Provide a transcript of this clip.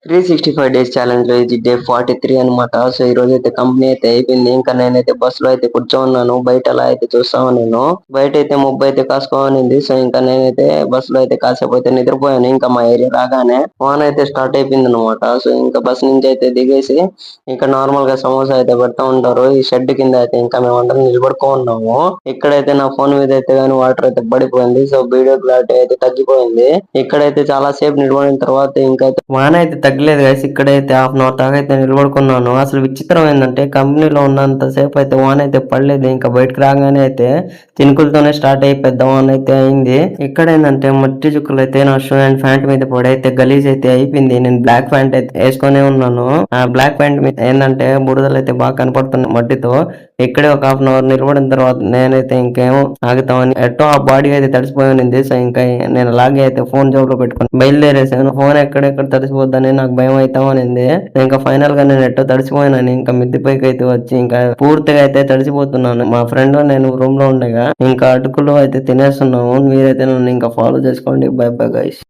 365 days challenge లో ఇది day 43 అనమాట. సో ఈ రోజు అయితే కంపెనీ అయితే అయిపోయింది. ఇంకా నేనైతే బస్ లో అయితే కూర్చోన్నాను. బయట అలా అయితే చూస్తాను నేను. బయట అయితే మబ్బు అయితే కాసుకోనింది. సో ఇంకా నేనైతే బస్ లో అయితే కాసేపు అయితే నిద్రపోయాను. ఇంకా మా ఏరియా రాగానే వాన్ అయితే స్టార్ట్ అయిపోయింది అనమాట. సో ఇంకా బస్ నుంచి అయితే దిగేసి ఇంకా నార్మల్ గా సమోసా అయితే పెడతా ఉంటారు. ఈ షెడ్ కింద అయితే ఇంకా మేము అందరం నిలబడుకో ఉన్నాము. ఇక్కడైతే నా ఫోన్ మీద అయితే కానీ వాటర్ అయితే పడిపోయింది. సో వీడియో క్లారిటీ అయితే తగ్గిపోయింది. ఇక్కడైతే చాలా సేపు నిలబడిన తర్వాత ఇంకా వాన అయితే తగ్గలేదు గైస్. ఇక్కడైతే హాఫ్ అన్ అవర్ దాకా అయితే నిలబడుకున్నాను. అసలు విచిత్రం ఏంటంటే కంపెనీలో ఉన్నంత సేపు అయితే వాన అయితే పడలేదు. ఇంకా బయటకు రాగానే అయితే చినుకులతోనే స్టార్ట్ అయ్యి పెద్ద వాన అయితే అయింది. ఇక్కడ ఏంటంటే మట్టి చుక్కలు అయితే నా షూ అండ్ ప్యాంట్ మీద పడి అయితే గలీజ్ అయితే అయిపోయింది. నేను బ్లాక్ ప్యాంట్ అయితే వేసుకునే ఉన్నాను. ఆ బ్లాక్ ప్యాంట్ మీద ఏంటంటే బుడదలు అయితే బాగా కనపడుతున్నాయి మట్టితో. ఇక్కడే ఒక హాఫ్ అన్ అవర్ నిలబడిన తర్వాత నేనైతే ఇంకేమో ఆగుతామని ఎట్టో ఆ బాడీ అయితే తడిసిపోయి ఉంది. సో ఇంకా నేను అలాగే అయితే ఫోన్ జోబులో పెట్టుకుని బయలుదేరేసాను. ఫోన్ ఎక్కడెక్కడ తడిసిపోద్దని నాకు భయం అవుతామనింది. ఇంకా ఫైనల్ గా నేను ఎట్టో తడిసిపోయినాను. ఇంకా మిద్ది పైకి అయితే వచ్చి ఇంకా పూర్తిగా అయితే తడిసిపోతున్నాను. మా ఫ్రెండ్ నేను రూమ్ లో ఉండగా ఇంకా అటుకులు అయితే తినేస్తున్నాము. మీరైతే నన్ను ఇంకా ఫాలో చేసుకోండి. By bye guys.